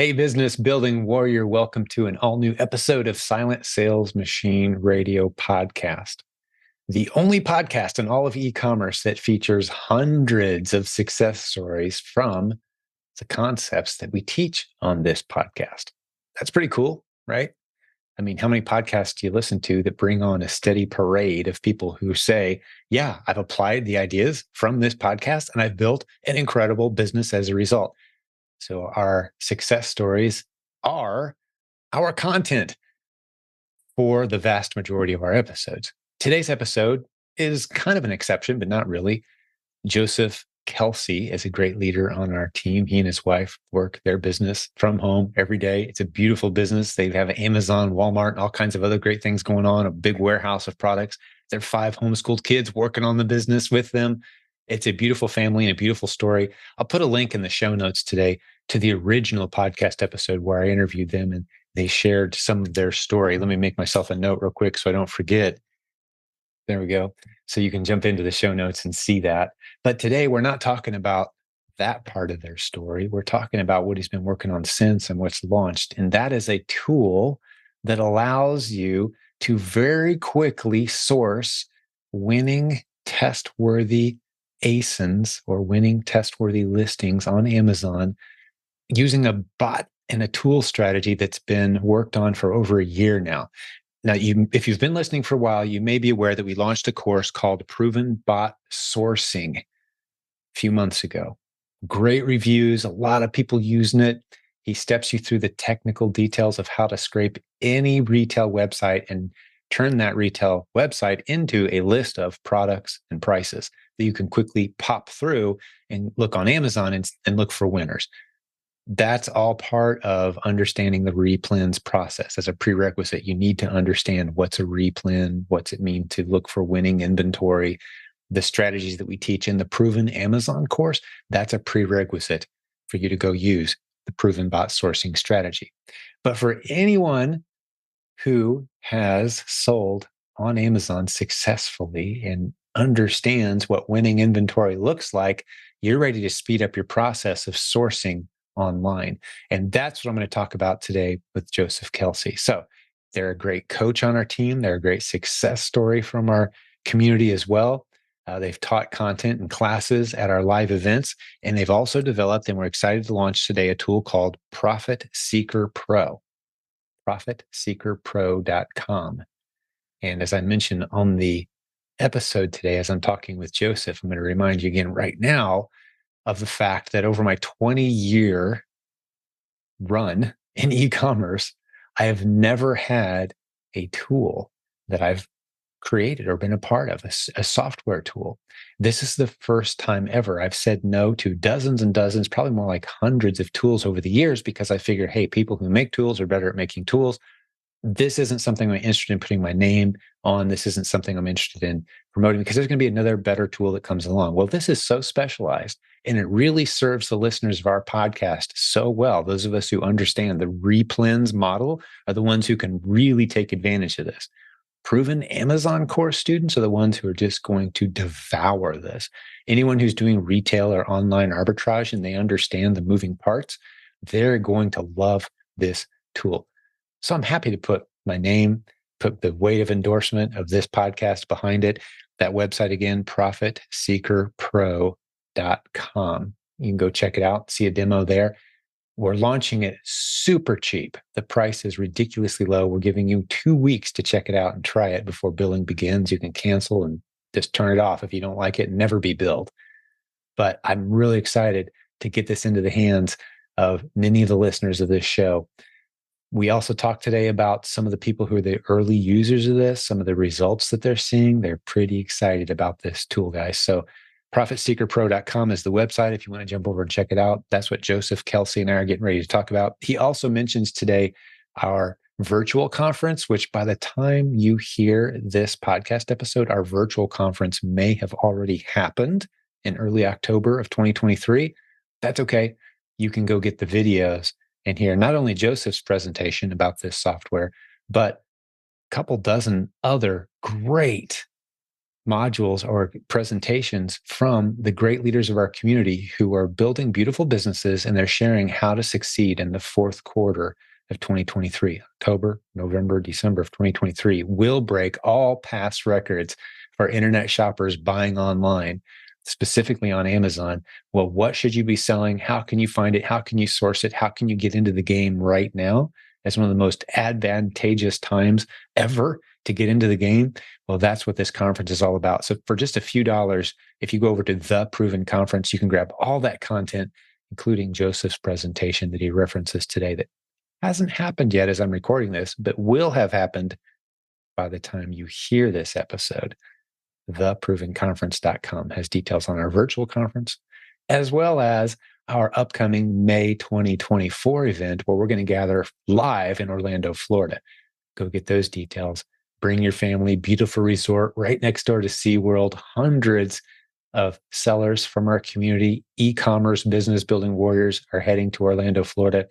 Hey, business building warrior, welcome to an all new episode of Silent Sales Machine Radio Podcast, the only podcast in all of e commerce that features hundreds of success stories from the concepts that we teach on this podcast. That's pretty cool, right? I mean, how many podcasts do you listen to that bring on a steady parade of people who say, yeah, I've applied the ideas from this podcast and I've built an incredible business as a result? So our success stories are our content for the vast majority of our episodes. Today's episode is kind of an exception, but not really. Joseph Kelsey is a great leader on our team. He and his wife work their business from home every day. It's a beautiful business. They have Amazon, Walmart, and all kinds of other great things going on, a big warehouse of products. Their 5 homeschooled kids working on the business with them. It's a beautiful family and a beautiful story. I'll put a link in the show notes today to the original podcast episode where I interviewed them and they shared some of their story. Let me make myself a note real quick so I don't forget. There we go. So you can jump into the show notes and see that. But today we're not talking about that part of their story. We're talking about what he's been working on since and what's launched. And that is a tool that allows you to very quickly source winning test-worthy ASINs or winning test-worthy listings on Amazon using a bot and a tool strategy that's been worked on for over a year now. Now, if you've been listening for a while, you may be aware that we launched a course called Proven Bot Sourcing a few months ago. Great reviews, a lot of people using it. He steps you through the technical details of how to scrape any retail website and turn that retail website into a list of products and prices that you can quickly pop through and look on Amazon and look for winners. That's all part of understanding the replens process. As a prerequisite, you need to understand what's a replen, what's it mean to look for winning inventory, the strategies that we teach in the Proven Amazon course. That's a prerequisite for you to go use the Proven Bot Sourcing strategy. But for anyone who has sold on Amazon successfully and understands what winning inventory looks like, you're ready to speed up your process of sourcing online. And that's what I'm going to talk about today with Joseph Kelsey. So they're a great coach on our team. They're a great success story from our community as well. They've taught content and classes at our live events, and they've also developed, and we're excited to launch today, a tool called Profit Seeker Pro, profitseekerpro.com. And as I mentioned on the episode today, as I'm talking with Joseph, I'm going to remind you again right now of the fact that over my 20-year run in e-commerce, I have never had a tool that I've created or been a part of, a software tool. This is the first time ever. I've said no to dozens and dozens, probably more like hundreds of tools over the years because I figured, hey, people who make tools are better at making tools. This isn't something I'm interested in putting my name on. This isn't something I'm interested in promoting because there's going to be another better tool that comes along. Well, this is so specialized and it really serves the listeners of our podcast so well. Those of us who understand the replens model are the ones who can really take advantage of this. Proven Amazon course students are the ones who are just going to devour this. Anyone who's doing retail or online arbitrage and they understand the moving parts, they're going to love this tool. So I'm happy to put my name, put the weight of endorsement of this podcast behind it. That website again, profitseekerpro.com. You can go check it out, see a demo there. We're launching it super cheap. The price is ridiculously low. We're giving you 2 weeks to check it out and try it before billing begins. You can cancel and just turn it off if you don't like it and never be billed. But I'm really excited to get this into the hands of many of the listeners of this show. We also talked today about some of the people who are the early users of this, some of the results that they're seeing. They're pretty excited about this tool, guys. So profitseekerpro.com is the website if you want to jump over and check it out. That's what Joseph Kelsey and I are getting ready to talk about. He also mentions today our virtual conference, which by the time you hear this podcast episode, our virtual conference may have already happened in early October of 2023. That's okay. You can go get the videos and hear not only Joseph's presentation about this software, but a couple dozen other great modules or presentations from the great leaders of our community who are building beautiful businesses, and they're sharing how to succeed in the fourth quarter of 2023. October, November, December of 2023 will break all past records for internet shoppers buying online, specifically on Amazon. Well, what should you be selling? How can you find it? How can you source it? How can you get into the game right now? As one of the most advantageous times ever to get into the game. Well, that's what this conference is all about. So for just a few dollars, if you go over to The Proven Conference, you can grab all that content, including Joseph's presentation that he references today that hasn't happened yet as I'm recording this, but will have happened by the time you hear this episode. Theprovenconference.com has details on our virtual conference, as well as our upcoming May 2024 event, where we're going to gather live in Orlando, Florida. Go get those details. Bring your family. Beautiful resort right next door to SeaWorld. Hundreds of sellers from our community, e-commerce business building warriors, are heading to Orlando, Florida.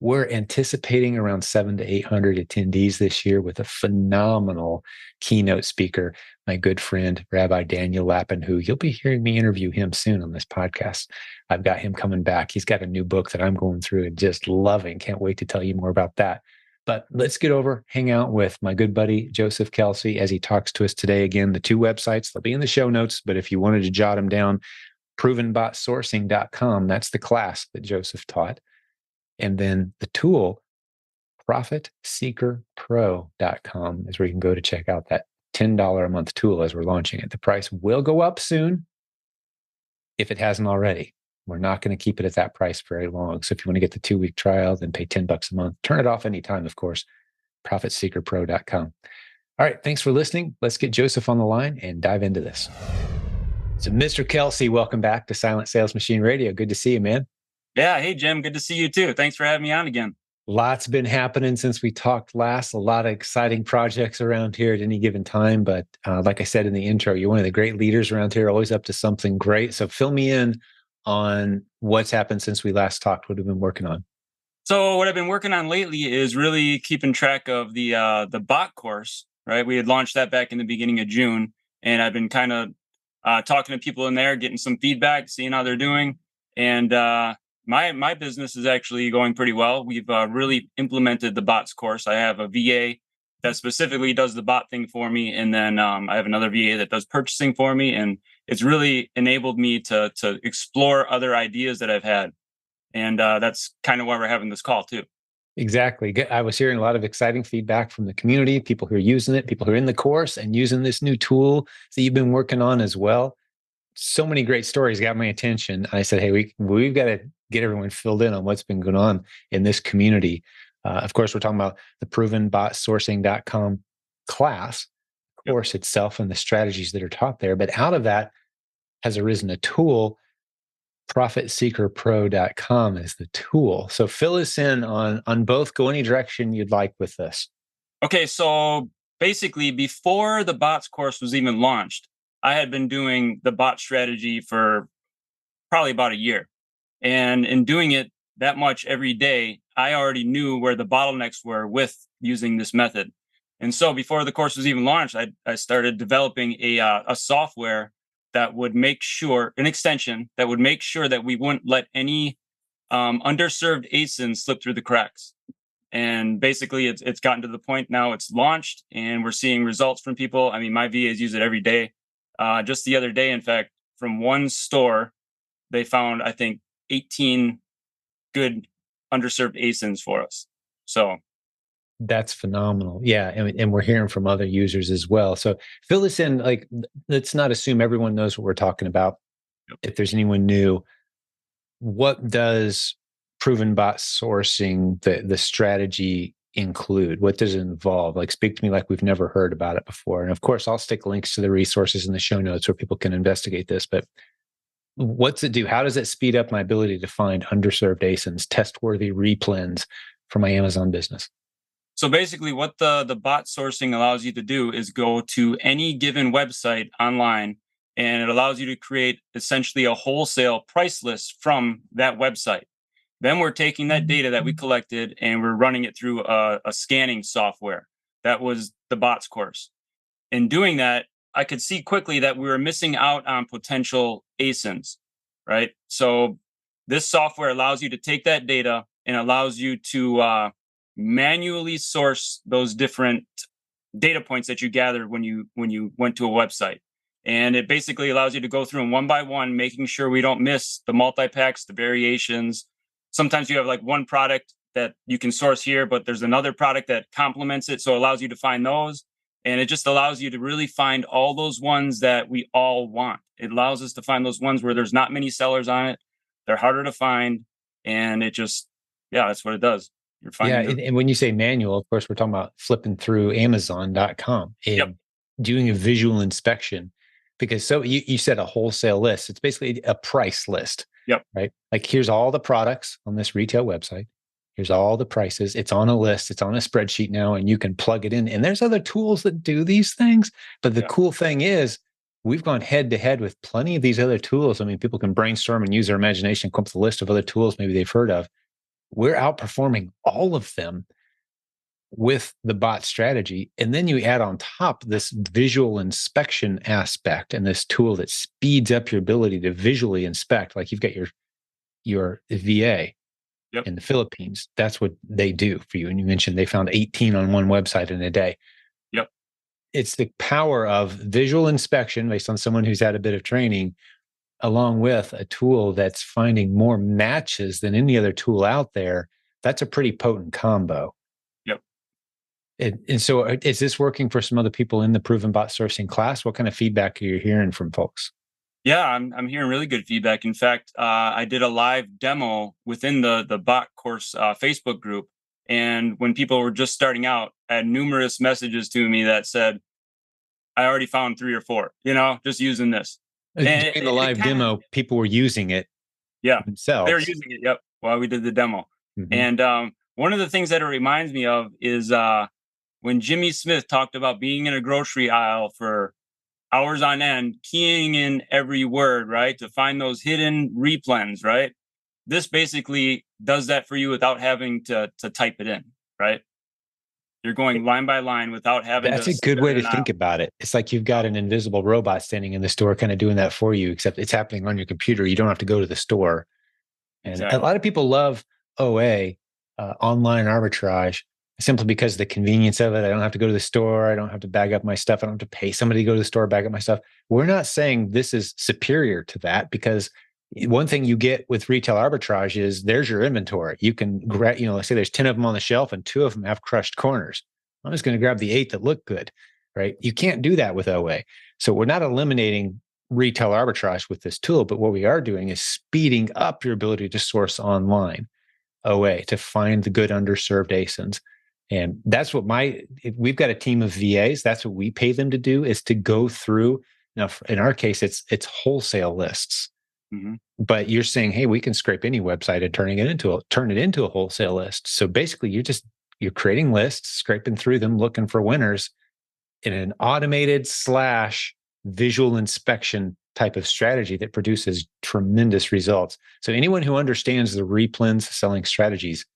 We're anticipating around 700 to 800 attendees this year, with a phenomenal keynote speaker, my good friend, Rabbi Daniel Lappin, who you'll be hearing me interview him soon on this podcast. I've got him coming back. He's got a new book that I'm going through and just loving. Can't wait to tell you more about that. But let's get over, hang out with my good buddy, Joseph Kelsey, as he talks to us today. Again, the two websites, they'll be in the show notes, but if you wanted to jot them down, provenbotsourcing.com, that's the class that Joseph taught. And then the tool, profitseekerpro.com, is where you can go to check out that $10 a month tool as we're launching it. The price will go up soon if it hasn't already. We're not going to keep it at that price very long. So if you want to get the 2-week trial, then pay $10 a month. Turn it off anytime, of course. profitseekerpro.com. All right. Thanks for listening. Let's get Joseph on the line and dive into this. So Mr. Kelsey, welcome back to Silent Sales Machine Radio. Good to see you, man. Yeah. Hey, Jim. Good to see you too. Thanks for having me on again. Lots been happening since we talked last. A lot of exciting projects around here at any given time. But like I said in the intro, you're one of the great leaders around here, always up to something great. So fill me in on what's happened since we last talked. What have you been working on? So what I've been working on lately is really keeping track of the bot course. Right, we had launched that back in the beginning of June, and I've been kind of talking to people in there, getting some feedback, seeing how they're doing, and my business is actually going pretty well. We've really implemented the bots course. I have a VA that specifically does the bot thing for me, and then I have another VA that does purchasing for me, and it's really enabled me to explore other ideas that I've had. And that's kind of why we're having this call too. Exactly. I was hearing a lot of exciting feedback from the community, people who are using it, people who are in the course and using this new tool that you've been working on as well. So many great stories got my attention. I said, hey, we've got to get everyone filled in on what's been going on in this community. Of course, we're talking about the provenbotsourcing.com class course itself and the strategies that are taught there. But out of that has arisen a tool. profitseekerpro.com is the tool. So fill us in on both. Go any direction you'd like with this. Okay, so basically before the bots course was even launched, I had been doing the bot strategy for probably about a year. And in doing it that much every day, I already knew where the bottlenecks were with using this method. And so before the course was even launched, I started developing a software that would make sure, an extension that would make sure that we wouldn't let any underserved ASINs slip through the cracks. And basically, it's gotten to the point now it's launched, and we're seeing results from people. I mean, my VAs use it every day. Just the other day, in fact, from one store, they found, I think, 18 good underserved ASINs for us. So that's phenomenal. Yeah. And we're hearing from other users as well. So fill us in, like, let's not assume everyone knows what we're talking about. Yep. If there's anyone new, what does proven bot sourcing, the strategy include? What does it involve? Like, speak to me like we've never heard about it before. And of course, I'll stick links to the resources in the show notes where people can investigate this. But what's it do? How does it speed up my ability to find underserved ASINs, test-worthy replens for my Amazon business? So basically what the bot sourcing allows you to do is go to any given website online, and it allows you to create essentially a wholesale price list from that website. Then we're taking that data that we collected and we're running it through a scanning software. That was the bots course. In doing that, I could see quickly that we were missing out on potential ASINs, right? So this software allows you to take that data and allows you to manually source those different data points that you gathered when you went to a website. And it basically allows you to go through them one by one, making sure we don't miss the multi-packs, the variations. Sometimes you have like one product that you can source here, but there's another product that complements it. So it allows you to find those. And it just allows you to really find all those ones that we all want. It allows us to find those ones where there's not many sellers on it. They're harder to find. And it just, yeah, that's what it does. You're Yeah. finding And when you say manual, of course, we're talking about flipping through Amazon.com Yep. and doing a visual inspection. Because so you said a wholesale list. It's basically a price list. Yep. Right. Like here's all the products on this retail website. Here's all the prices. It's on a list. It's on a spreadsheet now, and you can plug it in. And there's other tools that do these things. But the cool thing is, we've gone head to head with plenty of these other tools. I mean, people can brainstorm and use their imagination, come up with a list of other tools maybe they've heard of. We're outperforming all of them with the bot strategy. And then you add on top this visual inspection aspect and this tool that speeds up your ability to visually inspect. Like you've got your VA in the Philippines. That's what they do for you. And you mentioned they found 18 on one website in a day. Yep. It's the power of visual inspection based on someone who's had a bit of training, along with a tool that's finding more matches than any other tool out there. That's a pretty potent combo. Yep. And so is this working for some other people in the proven bot sourcing class? What kind of feedback are you hearing from folks? Yeah, I'm hearing really good feedback. In fact, I did a live demo within the bot course Facebook group, and when people were just starting out, I had numerous messages to me that said, "I already found 3 or 4. Just using this." And During the live demo, people were using it themselves. they were using it. Yep, while we did the demo. Mm-hmm. And one of the things that it reminds me of is when Jimmy Smith talked about being in a grocery aisle for hours on end, keying in every word, right? To find those hidden replens, right? This basically does that for you without having to type it in, right? You're going line by line without having That's to. a good way to think about it. It's like you've got an invisible robot standing in the store kind of doing that for you, except it's happening on your computer. You don't have to go to the store. And a lot of people love OA, online arbitrage, simply because of the convenience of it. I don't have to go to the store. I don't have to bag up my stuff. I don't have to pay somebody to go to the store, bag up my stuff. We're not saying this is superior to that, because one thing you get with retail arbitrage is there's your inventory. You can grab, let's say there's 10 of them on the shelf and 2 of them have crushed corners. I'm just going to grab the 8 that look good, right? You can't do that with OA. So we're not eliminating retail arbitrage with this tool, but what we are doing is speeding up your ability to source online OA to find the good underserved ASINs. And that's what we've got a team of VAs. That's what we pay them to do, is to go through. Now, in our case, it's wholesale lists. Mm-hmm. But you're saying, hey, we can scrape any website and turn it into a wholesale list. So basically, you're creating lists, scraping through them, looking for winners in an automated / visual inspection type of strategy that produces tremendous results. So anyone who understands the replens selling strategies,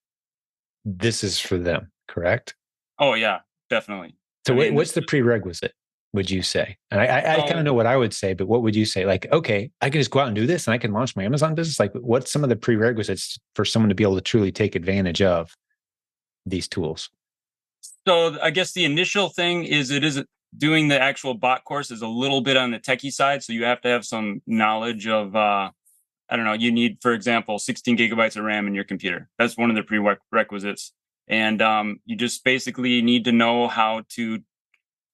this is for them, correct? Oh yeah, definitely. So what's the prerequisite, would you say? And I kind of know what I would say, but what would you say? Like, okay, I can just go out and do this and I can launch my Amazon business. Like, what's some of the prerequisites for someone to be able to truly take advantage of these tools? So I guess the initial thing is doing the actual bot course is a little bit on the techie side. So you have to have some knowledge of, I don't know, you need, for example, 16 gigabytes of RAM in your computer. That's one of the prerequisites. And you just basically need to know how to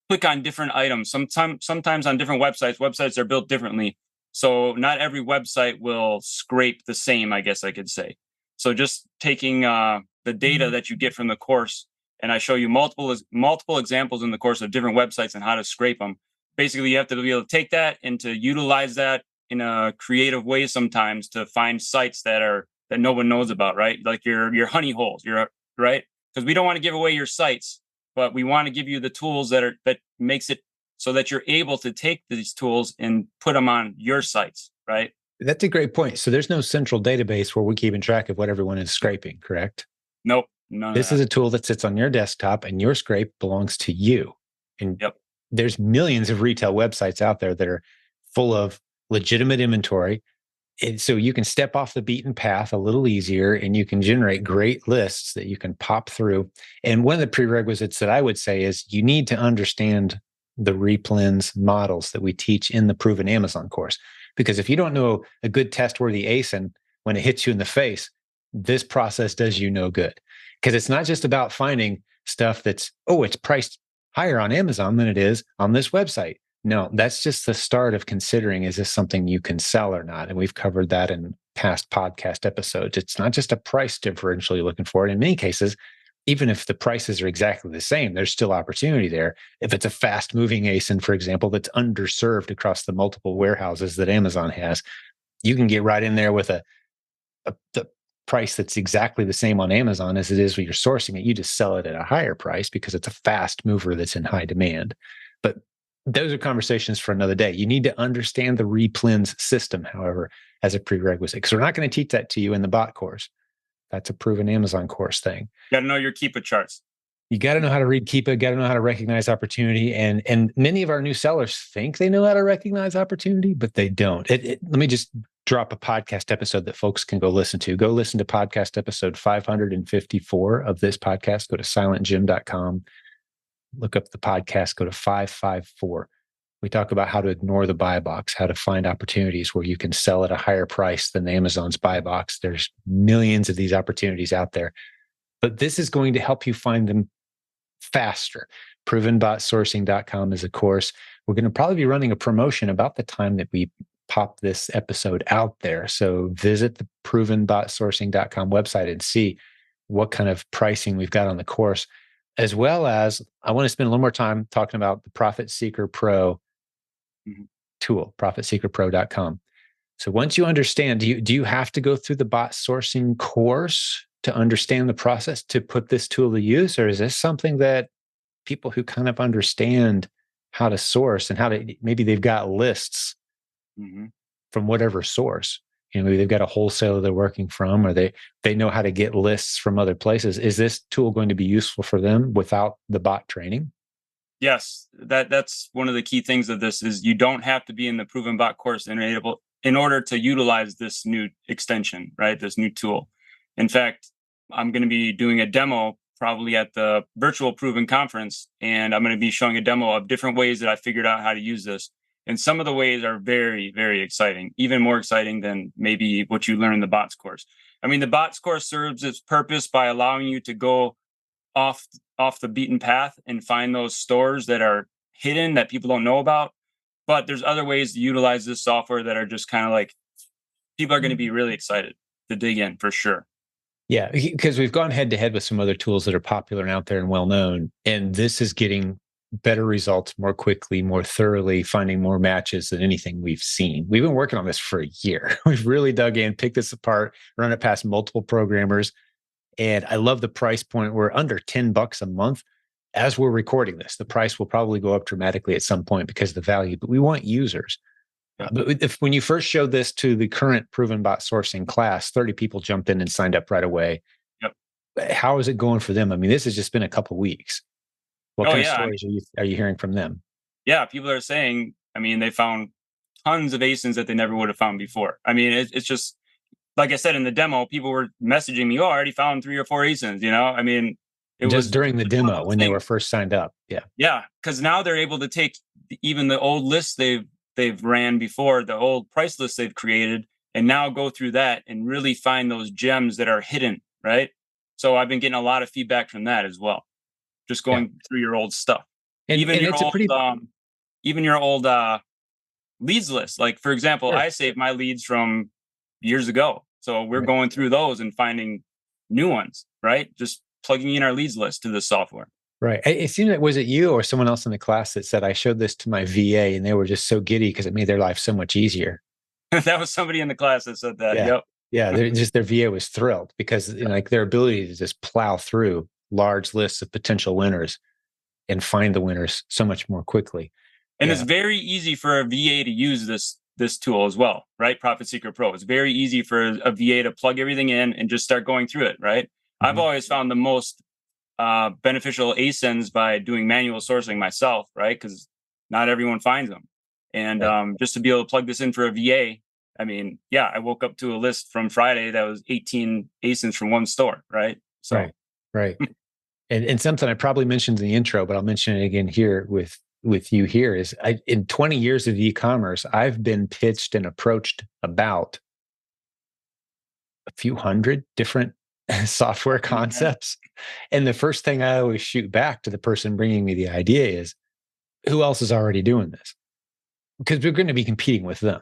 click on different items. Sometimes on different websites are built differently. So not every website will scrape the same, I guess I could say. So just taking the data that you get from the course, and I show you multiple examples in the course of different websites and how to scrape them. Basically, you have to be able to take that and to utilize that in a creative way sometimes to find sites that no one knows about, right? Like your honey holes, right? Because we don't want to give away your sites, but we want to give you the tools that makes it so that you're able to take these tools and put them on your sites, right? That's a great point. So there's no central database where we're keeping track of what everyone is scraping, correct? Nope. This is a tool that sits on your desktop, and your scrape belongs to you. And there's millions of retail websites out there that are full of legitimate inventory. And so you can step off the beaten path a little easier, and you can generate great lists that you can pop through. And one of the prerequisites that I would say is you need to understand the replens models that we teach in the Proven Amazon course. Because if you don't know a good test-worthy ASIN when it hits you in the face, this process does you no good. Because it's not just about finding stuff that's, oh, it's priced higher on Amazon than it is on this website. No, that's just the start of considering, is this something you can sell or not? And we've covered that in past podcast episodes. It's not just a price differential you're looking for. And in many cases, even if the prices are exactly the same, there's still opportunity there. If it's a fast moving ASIN, for example, that's underserved across the multiple warehouses that Amazon has, you can get right in there with the price that's exactly the same on Amazon as it is when you're sourcing it. You just sell it at a higher price because it's a fast mover that's in high demand. But those are conversations for another day. You need to understand the replens system, however, as a prerequisite, because we're not going to teach that to you in the bot course. That's a Proven Amazon course thing. You got to know your Keepa charts. You got to know how to read Keepa, got to know how to recognize opportunity. And many of our new sellers think they know how to recognize opportunity, but they don't. Let me just drop a podcast episode that folks can go listen to. Go listen to podcast episode 554 of this podcast. Go to silentjimdotcom. Look up the podcast, go to 554. We talk about how to ignore the buy box, how to find opportunities where you can sell at a higher price than Amazon's buy box. There's millions of these opportunities out there, but this is going to help you find them faster. Provenbotsourcing.com is a course. We're going to probably be running a promotion about the time that we pop this episode out there. So visit the provenbotsourcing.com website and see what kind of pricing we've got on the course. As well as, I want to spend a little more time talking about the Profit Seeker Pro tool, profitseekerpro.com. So once you understand, do you have to go through the bot sourcing course to understand the process to put this tool to use? Or is this something that people who kind of understand how to source and how to, maybe they've got lists from whatever source, maybe they've got a wholesaler they're working from, or they know how to get lists from other places. Is this tool going to be useful for them without the bot training? Yes, that's one of the key things of this is you don't have to be in the Proven Bot course in order to utilize this new extension, right? This new tool. In fact, I'm going to be doing a demo probably at the virtual Proven conference, and I'm going to be showing a demo of different ways that I figured out how to use this. And some of the ways are very, very exciting, even more exciting than maybe what you learn in the bots course. I mean, the bots course serves its purpose by allowing you to go off the beaten path and find those stores that are hidden that people don't know about. But there's other ways to utilize this software that are just kind of like, people are going to be really excited to dig in for sure. Yeah, because we've gone head to head with some other tools that are popular and out there and well known, and this is getting better results more quickly, more thoroughly, finding more matches than anything we've seen. We've been working on this for a year. We've really dug in, picked this apart, run it past multiple programmers. And I love the price point. We're under $10 a month as we're recording this. The price will probably go up dramatically at some point because of the value, but we want users. But when you first showed this to the current Proven Bot Sourcing class, 30 people jumped in and signed up right away. Yep. How is it going for them? I mean, this has just been a couple of weeks. What kind of stories are you hearing from them? Yeah, people are saying, I mean, they found tons of ASINs that they never would have found before. I mean, it's just, like I said in the demo, people were messaging me, oh, I already found 3 or 4 ASINs, I mean, it just was during the demo when they were first signed up. Yeah. Yeah. Because now they're able to take even the old lists they've ran before, the old price lists they've created, and now go through that and really find those gems that are hidden, right? So I've been getting a lot of feedback from that as well. Just going through your old stuff. Even your old leads list. Like, for example, I saved my leads from years ago. So we're going through those and finding new ones, right? Just plugging in our leads list to this software. Right. It seemed like, was it you or someone else in the class that said, I showed this to my VA and they were just so giddy because it made their life so much easier? That was somebody in the class that said that. Yeah. Yep. Yeah. Their VA was thrilled because like their ability to just plow through large lists of potential winners and find the winners so much more quickly. And it's very easy for a VA to use this tool as well, right? Profit Seeker Pro. It's very easy for a VA to plug everything in and just start going through it, right? I've always found the most beneficial ASINs by doing manual sourcing myself, right? Because not everyone finds them. And Right. just to be able to plug this in for a VA, I mean, yeah, I woke up to a list from Friday that was 18 ASINs from one store, right? So, Right. Right. And something I probably mentioned in the intro, but I'll mention it again here with you here is in 20 years of e-commerce, I've been pitched and approached about a few hundred different software can you imagine? concepts. And the first thing I always shoot back to the person bringing me the idea is, who else is already doing this? Because we're going to be competing with them,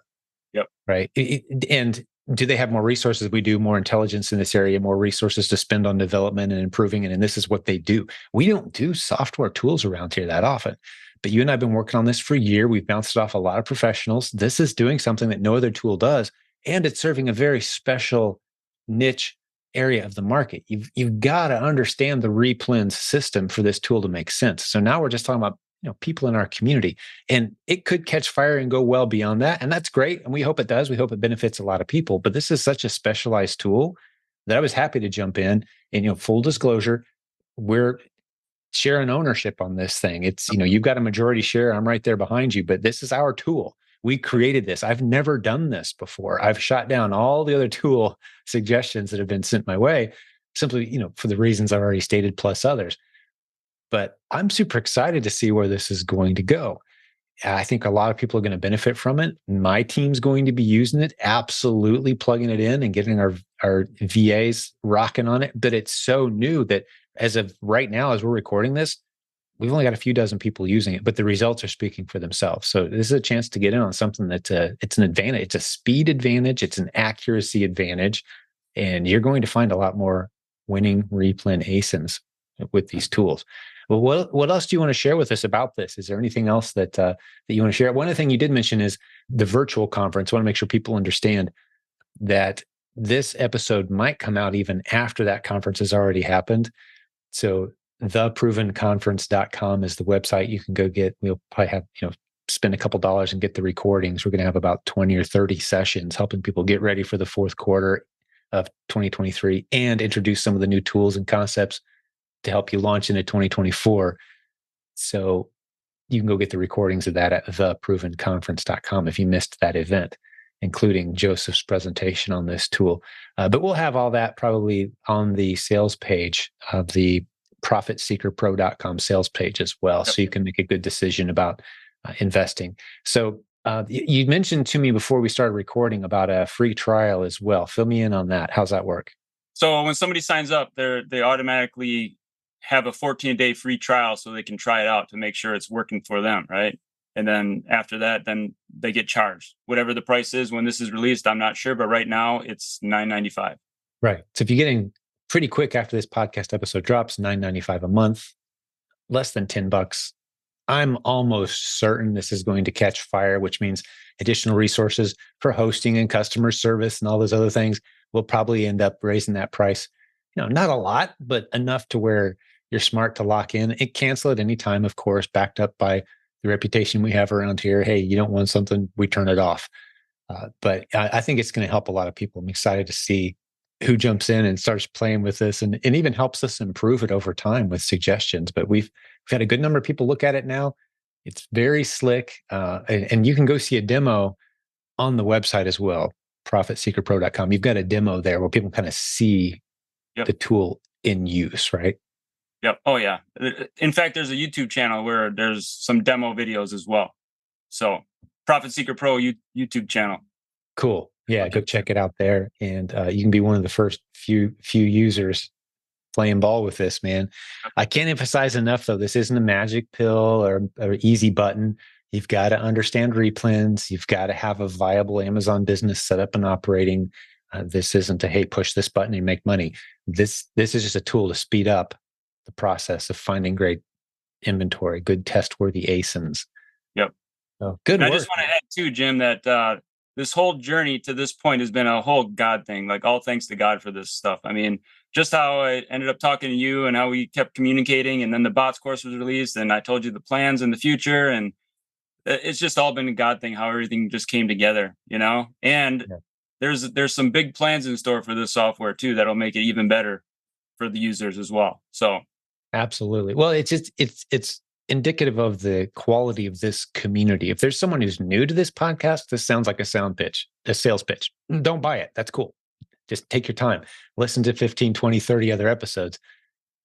Yep. right? And do they have more resources? We do, more intelligence in this area, more resources to spend on development and improving it. And this is what they do. We don't do software tools around here that often. But you and I have been working on this for a year. We've bounced it off a lot of professionals. This is doing something that no other tool does. And it's serving a very special niche area of the market. You've got to understand the replens system for this tool to make sense. So now we're just talking about people in our community, and it could catch fire and go well beyond that, and that's great, and we hope it does. We hope it benefits a lot of people, but this is such a specialized tool that I was happy to jump in. And full disclosure, we're sharing ownership on this thing. It's you've got a majority share, I'm right there behind you, but this is our tool. We created this. I've never done this before. I've shot down all the other tool suggestions that have been sent my way, simply for the reasons I've already stated plus others. But I'm super excited to see where this is going to go. I think a lot of people are going to benefit from it. My team's going to be using it, absolutely plugging it in and getting our VAs rocking on it. But it's so new that as of right now, as we're recording this, we've only got a few dozen people using it, but the results are speaking for themselves. So this is a chance to get in on something that's it's an advantage. It's a speed advantage. It's an accuracy advantage. And you're going to find a lot more winning replen ASINs with these tools. Well, what else do you want to share with us about this? Is there anything else that you want to share? One of the things you did mention is the virtual conference. I want to make sure people understand that this episode might come out even after that conference has already happened. So theprovenconference.com is the website you can go get. We'll probably have, spend a couple dollars and get the recordings. We're going to have about 20 or 30 sessions helping people get ready for the fourth quarter of 2023 and introduce some of the new tools and concepts to help you launch into 2024. So you can go get the recordings of that at theprovenconference.com if you missed that event, including Joseph's presentation on this tool. But we'll have all that probably on the sales page of the profitseekerpro.com sales page as well. Yep. So you can make a good decision about investing. So you mentioned to me before we started recording about a free trial as well. Fill me in on that. How's that work? So when somebody signs up, they automatically have a 14-day free trial so they can try it out to make sure it's working for them, right? And then after that, then they get charged. Whatever the price is when this is released, I'm not sure, but right now it's $9.95. Right. So if you get in pretty quick after this podcast episode drops, $9.95 a month, less than $10. I'm almost certain this is going to catch fire, which means additional resources for hosting and customer service and all those other things will probably end up raising that price. Not a lot, but enough to where you're smart to lock in. It cancel at any time, of course, backed up by the reputation we have around here. Hey, you don't want something, we turn it off. But I think it's going to help a lot of people. I'm excited to see who jumps in and starts playing with this and even helps us improve it over time with suggestions. But we've had a good number of people look at it now. It's very slick. And you can go see a demo on the website as well, profitseekerpro.com. You've got a demo there where people kind of see Yep. the tool in use, right? Yep. Oh yeah. In fact, there's a YouTube channel where there's some demo videos as well. So Profit Seeker Pro YouTube channel. Cool. Yeah, go check it out there. And you can be one of the first few users playing ball with this, man. I can't emphasize enough, though, this isn't a magic pill or easy button. You've got to understand replens. You've got to have a viable Amazon business set up and operating. This isn't a, hey, push this button and make money. This is just a tool to speed up the process of finding great inventory, good test-worthy ASINs. Yep. So good and work. I just want to add too, Jim, that this whole journey to this point has been a whole God thing. Like all thanks to God for this stuff. I mean, just how I ended up talking to you and how we kept communicating, and then the bots course was released, and I told you the plans in the future, and it's just all been a God thing. How everything just came together, And Yeah. there's some big plans in store for this software too that'll make it even better for the users as well. So Absolutely. Well, it's indicative of the quality of this community. If there's someone who's new to this podcast, this sounds like a sales pitch. Don't buy it. That's cool. Just take your time. Listen to 15, 20, 30 other episodes.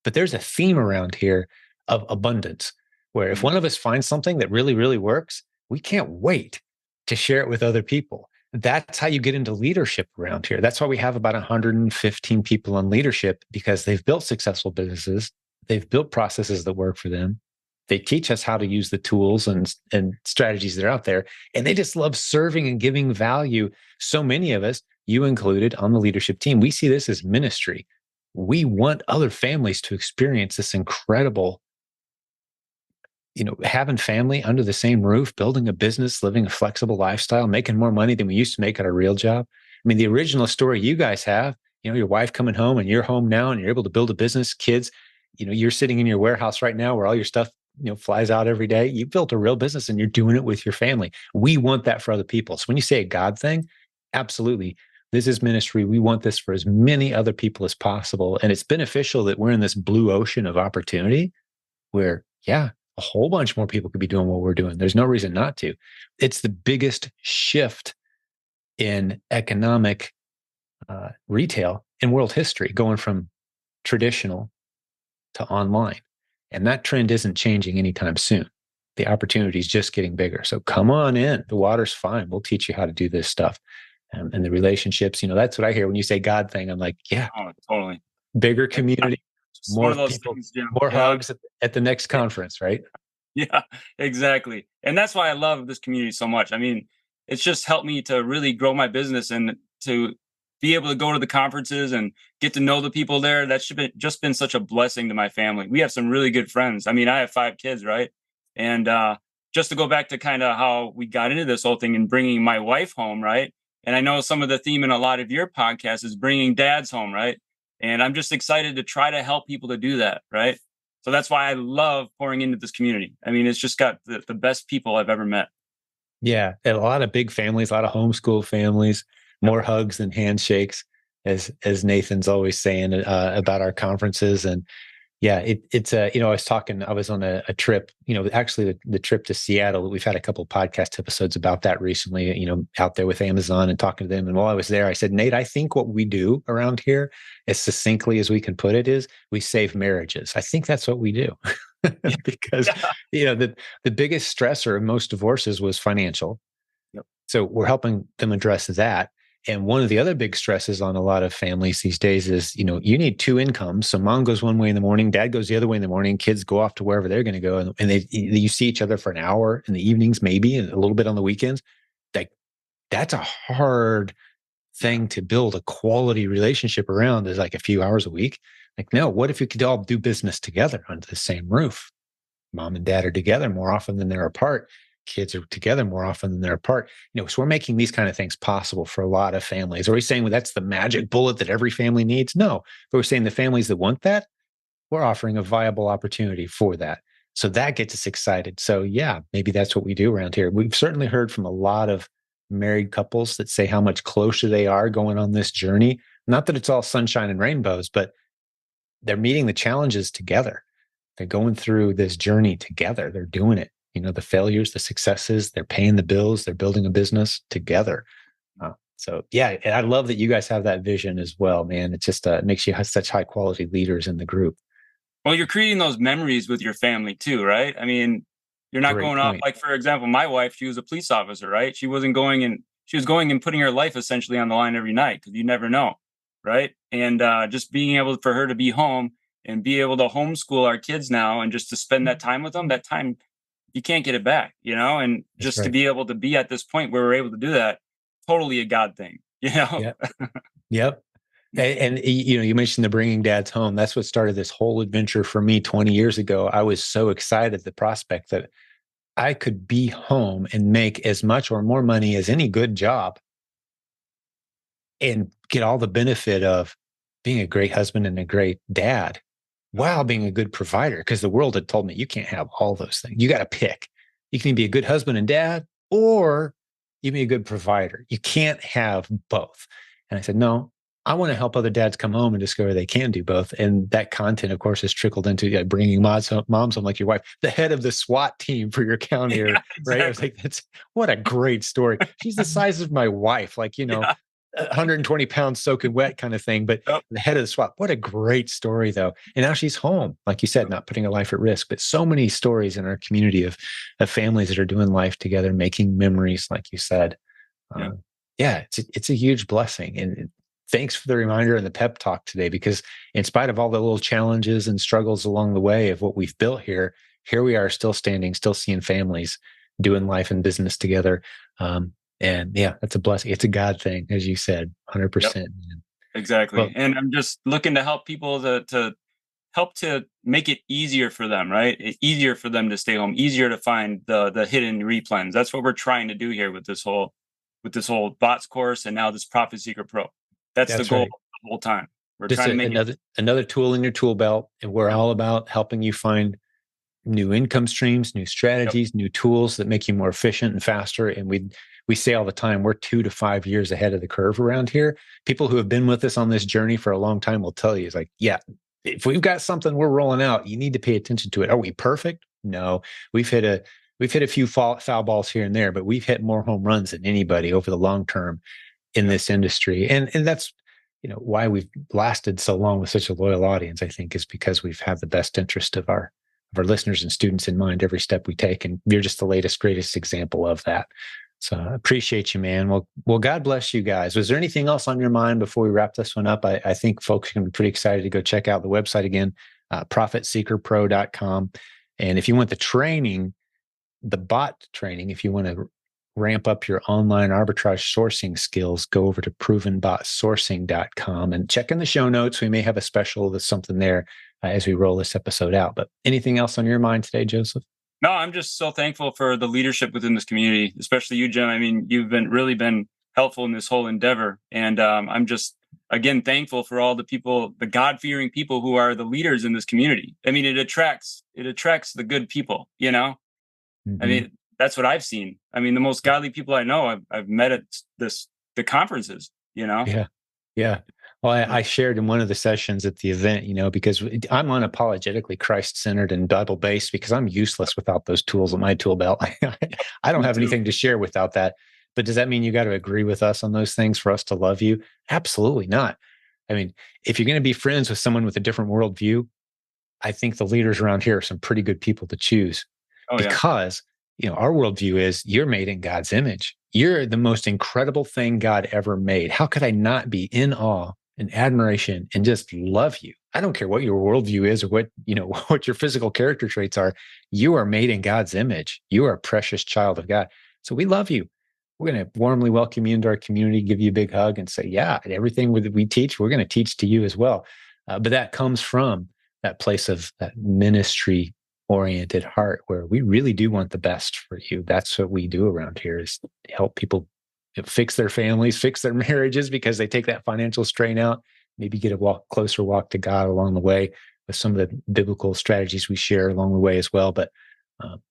But there's a theme around here of abundance, where if one of us finds something that really, really works, we can't wait to share it with other people. That's how you get into leadership around here. That's why we have about 115 people in leadership, because they've built successful businesses. They've built processes that work for them. They teach us how to use the tools and strategies that are out there. And they just love serving and giving value. So many of us, you included, on the leadership team, we see this as ministry. We want other families to experience this incredible, having family under the same roof, building a business, living a flexible lifestyle, making more money than we used to make at a real job. I mean, the original story you guys have, your wife coming home and you're home now and you're able to build a business, kids, you're sitting in your warehouse right now where all your stuff, flies out every day. You built a real business and you're doing it with your family. We want that for other people. So when you say a God thing, absolutely. This is ministry. We want this for as many other people as possible. And it's beneficial that we're in this blue ocean of opportunity where, yeah, a whole bunch more people could be doing what we're doing. There's no reason not to. It's the biggest shift in economic retail in world history, going from traditional to online. And that trend isn't changing anytime soon. The opportunity is just getting bigger. So come on in. The water's fine. We'll teach you how to do this stuff. And the relationships, that's what I hear when you say God thing. I'm like, yeah, totally. Bigger community, Just one more of those people, things, Jim. more Yeah. hugs at the next conference, right? Yeah, exactly. And that's why I love this community so much. I mean, it's just helped me to really grow my business and to be able to go to the conferences and get to know the people there. That's just been such a blessing to my family. We have some really good friends. I mean, I have 5 kids, right? And just to go back to kind of how we got into this whole thing and bringing my wife home, right? And I know some of the theme in a lot of your podcasts is bringing dads home, right? And I'm just excited to try to help people to do that, right? So that's why I love pouring into this community. I mean, it's just got the best people I've ever met. Yeah, and a lot of big families, a lot of homeschool families, more hugs than handshakes, as Nathan's always saying about our conferences. And yeah, I was on a trip, actually the trip to Seattle. We've had a couple of podcast episodes about that recently, out there with Amazon and talking to them. And while I was there, I said, Nate, I think what we do around here, as succinctly as we can put it, is we save marriages. I think that's what we do. Because, the biggest stressor of most divorces was financial. Yep. So we're helping them address that. And one of the other big stresses on a lot of families these days is, you need 2 incomes. So mom goes one way in the morning, dad goes the other way in the morning, kids go off to wherever they're going to go. And you see each other for an hour in the evenings, maybe, and a little bit on the weekends. Like, that's a hard thing to build a quality relationship around, is like a few hours a week. Like, no, what if you could all do business together under the same roof? Mom and dad are together more often than they're apart. Kids are together more often than they're apart. So we're making these kind of things possible for a lot of families. Are we saying, well, that's the magic bullet that every family needs? No, but we're saying the families that want that, we're offering a viable opportunity for that. So that gets us excited. So yeah, maybe that's what we do around here. We've certainly heard from a lot of married couples that say how much closer they are going on this journey. Not that it's all sunshine and rainbows, but they're meeting the challenges together. They're going through this journey together. They're doing it. The failures, the successes, they're paying the bills, they're building a business together. So yeah, and I love that you guys have that vision as well, man. It just makes you have such high quality leaders in the group. Well, you're creating those memories with your family too, right? I mean, you're not Great going off, point. like, for example, my wife, she was a police officer, right? She was going and putting her life essentially on the line every night, because you never know, right? And just being able for her to be home and be able to homeschool our kids now and just to spend that time with them, that time you can't get it back, and That's just to right. be able to be at this point where we're able to do that, totally a God thing, Yeah. Yep. And you mentioned the bringing dads home. That's what started this whole adventure for me 20 years ago. I was so excited at the prospect that I could be home and make as much or more money as any good job and get all the benefit of being a great husband and a great dad while being a good provider. Because the world had told me you can't have all those things. You got to pick. You can be a good husband and dad, or you can be a good provider. You can't have both. And I said, no, I want to help other dads come home and discover they can do both. And that content, of course, has trickled into bringing moms home, like your wife, the head of the SWAT team for your county, Yeah, right? I was exactly. like, that's what a great story. She's the size of my wife, like, Yeah. 120 pounds soaking wet kind of thing. But Yep. the head of the SWAT, what a great story, though. And now she's home, like you said, not putting her life at risk. But so many stories in our community of families that are doing life together, making memories, like you said. Yeah. Yeah, it's a huge blessing. And thanks for the reminder and the pep talk today, because in spite of all the little challenges and struggles along the way of what we've built here we are still standing, still seeing families doing life and business together. And yeah, that's a blessing. It's a God thing, as you said, Yep. 100%. Man. Exactly. Well, And I'm just looking to help people to help to make it easier for them, right? Easier for them to stay home, easier to find the hidden replens. That's what we're trying to do here with this whole bots course and now this Profit Seeker Pro. That's the that's goal right. the whole time. We're Just trying to make it. another tool in your tool belt, and we're Yep. all about helping you find new income streams, new Yep. strategies, new tools that make you more efficient and faster. And we say all the time, we're 2 to 5 years ahead of the curve around here. People who have been with us on this journey for a long time will tell you, it's like, yeah, if we've got something we're rolling out, you need to pay attention to it. Are we perfect? No. We've hit a few foul balls here and there, but we've hit more home runs than anybody over the long term in Yep. this industry. And that's why we've lasted so long with such a loyal audience, I think, is because we've had the best interest of our listeners and students in mind every step we take. And you're just the latest, greatest example of that. So I appreciate you, man. Well, God bless you guys. Was there anything else on your mind before we wrap this one up? I think folks are going to be pretty excited to go check out the website again, profitseekerpro.com. And if you want the training, the bot training, if you want to ramp up your online arbitrage sourcing skills, go over to provenbotsourcing.com and check in the show notes. We may have a special with something there as we roll this episode out. But anything else on your mind today, Joseph? No, I'm just so thankful for the leadership within this community, especially you, Jim. I mean, you've been helpful in this whole endeavor, and I'm just again thankful for all the people, the God-fearing people who are the leaders in this community. I mean, it attracts the good people. I Mm-hmm. mean, that's what I've seen. I mean, the most godly people I know, I've met at the conferences. Yeah. Yeah. Well, I shared in one of the sessions at the event, because I'm unapologetically Christ-centered and Bible-based, because I'm useless without those tools in my tool belt. I don't Me have too. anything to share without that. But does that mean you got to agree with us on those things for us to love you? Absolutely not. I mean, if you're going to be friends with someone with a different worldview, I think the leaders around here are some pretty good people to choose, Oh yeah. because our worldview is you're made in God's image. You're the most incredible thing God ever made. How could I not be in awe and admiration and just love you? I don't care what your worldview is or what what your physical character traits are. You are made in God's image. You are a precious child of God. So we love you. We're going to warmly welcome you into our community, give you a big hug, and say, yeah, everything we teach, we're going to teach to you as well. But that comes from that place of that ministry oriented heart, where we really do want the best for you. That's what we do around here, is help people fix their families, fix their marriages, because they take that financial strain out, maybe get a closer walk to God along the way with some of the biblical strategies we share along the way as well. But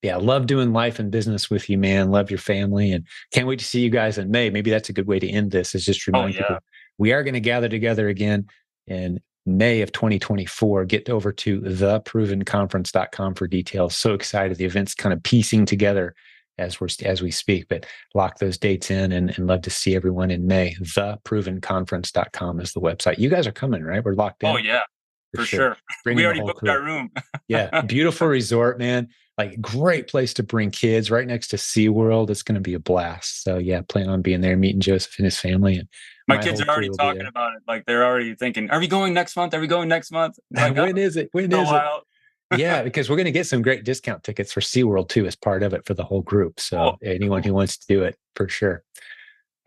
yeah, love doing life and business with you, man. Love your family, and can't wait to see you guys in May. Maybe that's a good way to end this, is just Oh remind yeah. people we are going to gather together again in May of 2024. Get over to theprovenconference.com for details. So excited. The event's kind of piecing together as we speak, but lock those dates in, and love to see everyone in May. Theprovenconference.com is the website. You guys are coming, right? We're locked Oh in yeah. for For sure. sure. We Bringing the already whole booked crew. our room. Yeah, beautiful resort, man. Like, great place to bring kids, right next to SeaWorld. It's going to be a blast. So yeah, plan on being there, meeting Joseph and his family, and My my kids whole are already crew will be talking there. about it. Like they're already thinking, "Are we going next month? Are we going next month?" I'm like, oh, When is it? When a is it? while. Yeah, because we're going to get some great discount tickets for SeaWorld too, as part of it for the whole group. So Cool. anyone Cool. who wants to do it, for sure.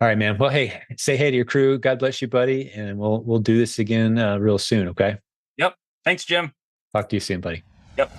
All right, man. Well, hey, say hey to your crew. God bless you, buddy, and we'll do this again real soon. Okay. Yep. Thanks, Jim. Talk to you soon, buddy. Yep.